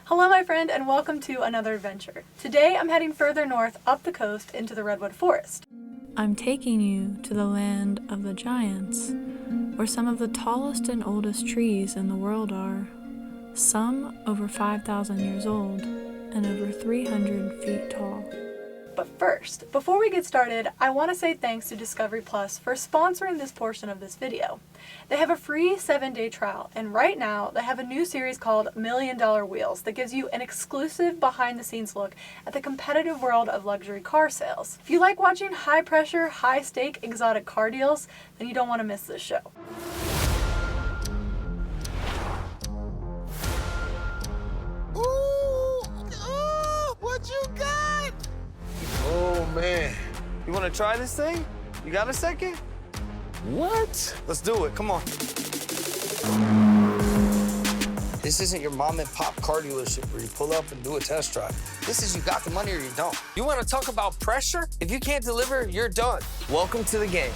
Hello my friend and welcome to another adventure. Today I'm heading further north up the coast into the Redwood forest. I'm taking you to the land of the giants, where some of the tallest and oldest trees in the world are, some over 5,000 years old and over 300 feet tall. But first, before we get started, I want to say thanks to Discovery+ for sponsoring this portion of this video. They have a free 7-day trial, and right now they have a new series called $1 Million Wheels that gives you an exclusive behind-the-scenes look at the competitive world of luxury car sales. If you like watching high-pressure, high-stake, exotic car deals, then you don't want to miss this show. What you got? Oh, man. You want to try this thing? You got a second? What? Let's do it. Come on. This isn't your mom and pop car dealership where you pull up and do a test drive. This is you got the money or you don't. You want to talk about pressure? If you can't deliver, you're done. Welcome to the game.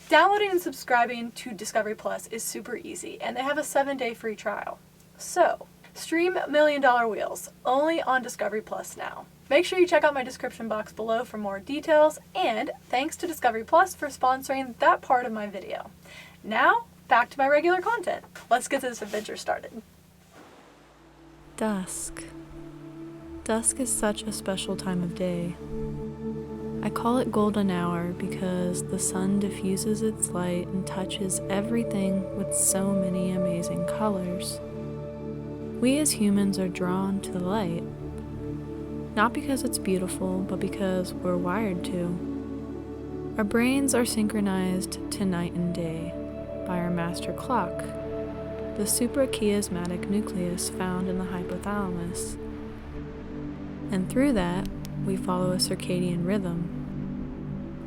Downloading and subscribing to Discovery+ is super easy, and they have a 7-day free trial. So, stream $1 Million Wheels only on Discovery+ now. Make sure you check out my description box below for more details, and thanks to Discovery+ for sponsoring that part of my video. Now, back to my regular content. Let's get this adventure started. Dusk. Dusk is such a special time of day. I call it golden hour because the sun diffuses its light and touches everything with so many amazing colors. We as humans are drawn to the light, not because it's beautiful, but because we're wired to. Our brains are synchronized to night and day by our master clock, the suprachiasmatic nucleus found in the hypothalamus. And through that, we follow a circadian rhythm.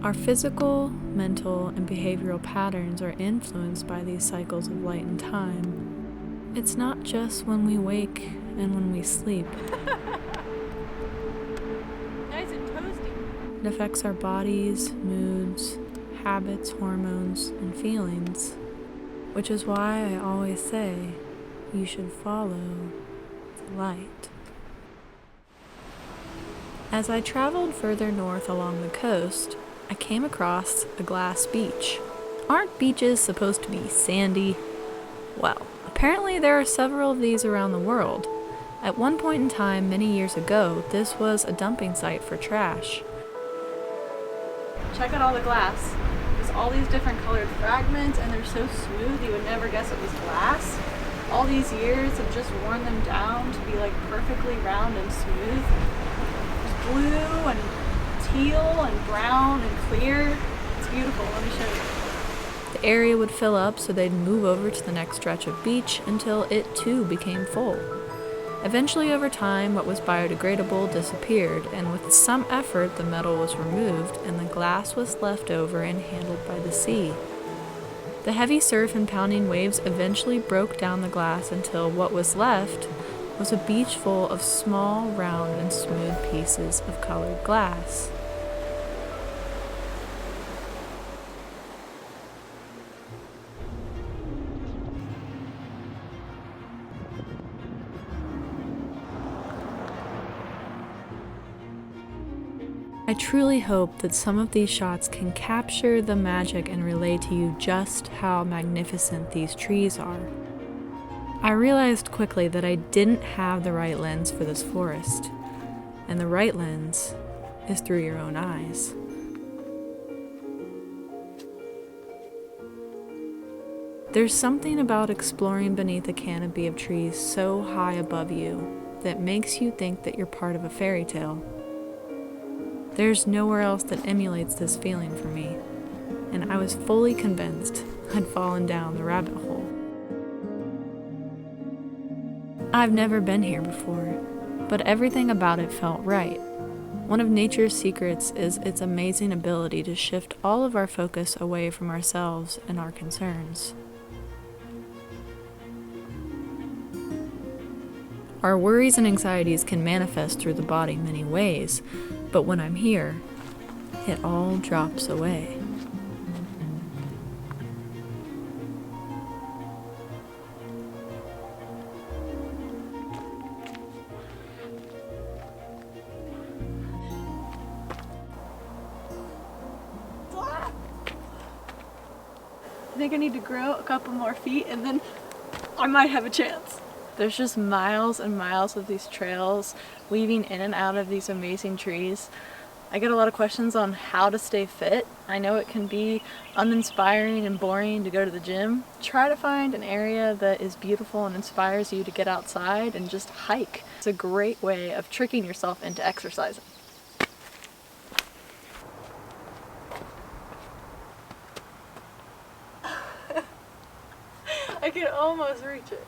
Our physical, mental, and behavioral patterns are influenced by these cycles of light and time. It's not just when we wake and when we sleep. Nice and toasty. It affects our bodies, moods, habits, hormones, and feelings, which is why I always say you should follow the light. As I traveled further north along the coast, I came across a glass beach. Aren't beaches supposed to be sandy? Well, apparently there are several of these around the world. At one point in time, many years ago, this was a dumping site for trash. Check out all the glass. There's all these different colored fragments, and they're so smooth you would never guess it was glass. All these years have just worn them down to be like perfectly round and smooth. Blue and teal and brown and clear. It's beautiful. Let me show you. The area would fill up so they'd move over to the next stretch of beach until it too became full. Eventually over time, what was biodegradable disappeared, and with some effort the metal was removed and the glass was left over and handled by the sea. The heavy surf and pounding waves eventually broke down the glass until what was left was a beach full of small, round, and smooth pieces of colored glass. I truly hope that some of these shots can capture the magic and relay to you just how magnificent these trees are. I realized quickly that I didn't have the right lens for this forest, and the right lens is through your own eyes. There's something about exploring beneath a canopy of trees so high above you that makes you think that you're part of a fairy tale. There's nowhere else that emulates this feeling for me, and I was fully convinced I'd fallen down the rabbit hole. I've never been here before, but everything about it felt right. One of nature's secrets is its amazing ability to shift all of our focus away from ourselves and our concerns. Our worries and anxieties can manifest through the body many ways, but when I'm here, it all drops away. I think I need to grow a couple more feet and then I might have a chance. There's just miles and miles of these trails weaving in and out of these amazing trees. I get a lot of questions on how to stay fit. I know it can be uninspiring and boring to go to the gym. Try to find an area that is beautiful and inspires you to get outside and just hike. It's a great way of tricking yourself into exercising. I can almost reach it.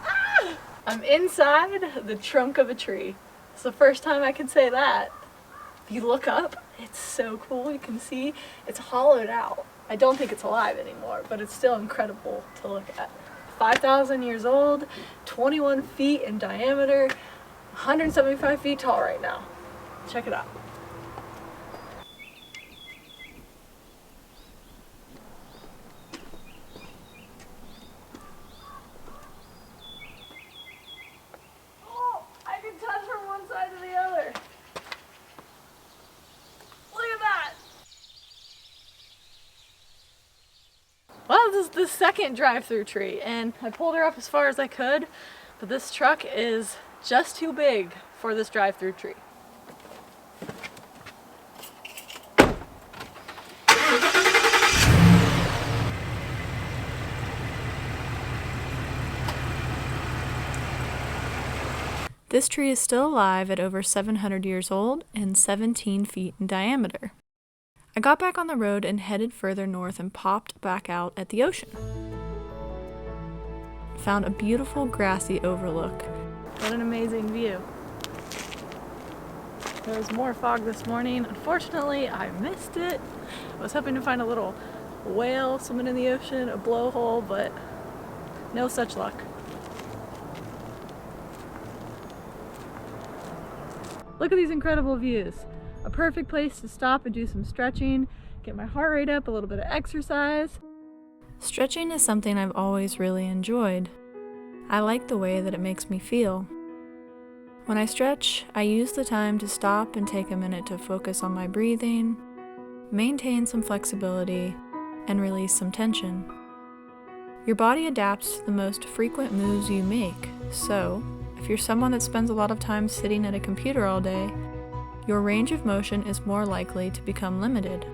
Ah! I'm inside the trunk of a tree. It's the first time I can say that. If you look up, it's so cool. You can see it's hollowed out. I don't think it's alive anymore, but it's still incredible to look at. 5,000 years old, 21 feet in diameter, 175 feet tall right now. Check it out. Oh, I can touch from one side to the other. Well, this is the second drive-through tree, and I pulled her up as far as I could, but this truck is just too big for this drive-through tree. This tree is still alive at over 700 years old and 17 feet in diameter. I got back on the road and headed further north and popped back out at the ocean. Found a beautiful grassy overlook. What an amazing view. There was more fog this morning. Unfortunately, I missed it. I was hoping to find a little whale swimming in the ocean, a blowhole, but no such luck. Look at these incredible views. A perfect place to stop and do some stretching, get my heart rate up, a little bit of exercise. Stretching is something I've always really enjoyed. I like the way that it makes me feel. When I stretch, I use the time to stop and take a minute to focus on my breathing, maintain some flexibility, and release some tension. Your body adapts to the most frequent moves you make, so if you're someone that spends a lot of time sitting at a computer all day, your range of motion is more likely to become limited.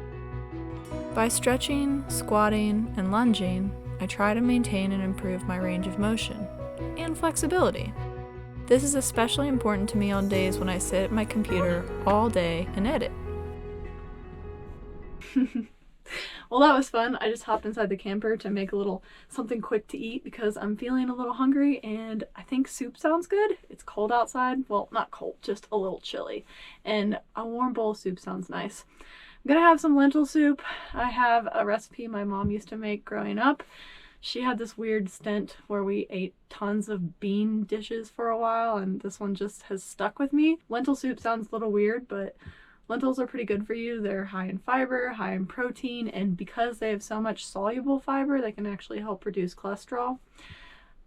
By stretching, squatting, and lunging, I try to maintain and improve my range of motion and flexibility. This is especially important to me on days when I sit at my computer all day and edit. Well, that was fun. I just hopped inside the camper to make a little something quick to eat because I'm feeling a little hungry and I think soup sounds good. It's cold outside. Well, not cold, just a little chilly. And a warm bowl of soup sounds nice. I'm gonna have some lentil soup. I have a recipe my mom used to make growing up. She had this weird stint where we ate tons of bean dishes for a while, and this one just has stuck with me. Lentil soup sounds a little weird, but lentils are pretty good for you. They're high in fiber, high in protein, and because they have so much soluble fiber, they can actually help reduce cholesterol.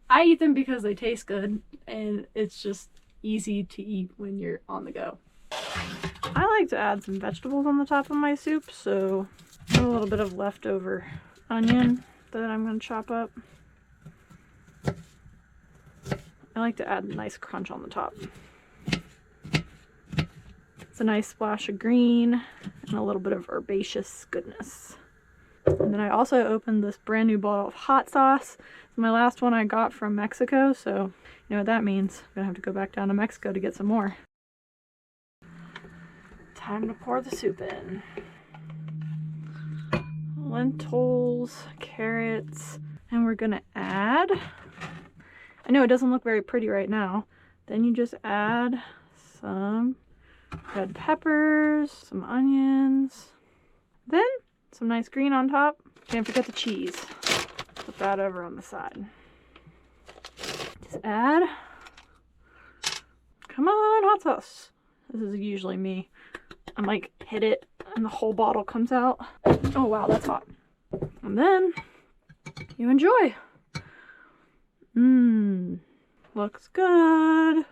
I eat them because they taste good, and it's just easy to eat when you're on the go. I like to add some vegetables on the top of my soup, so I have a little bit of leftover onion that I'm going to chop up. I like to add a nice crunch on the top. It's a nice splash of green and a little bit of herbaceous goodness. And then I also opened this brand new bottle of hot sauce. It's my last one I got from Mexico, so you know what that means. I'm gonna have to go back down to Mexico to get some more. Time to pour the soup in. Lentils, carrots, and we're gonna add, I know it doesn't look very pretty right now, then you just add some red peppers, some onions, then some nice green on top. Can't forget the cheese. Put that over on the side. Just add, come on, hot sauce. This is usually me. I might hit it and the whole bottle comes out. Oh wow, that's hot. And then you enjoy. Looks good.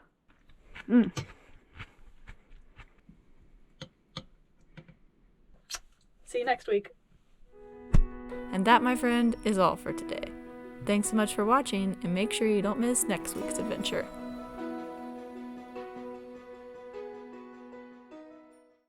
See you next week. And that, my friend, is all for today. Thanks so much for watching, and make sure you don't miss next week's adventure.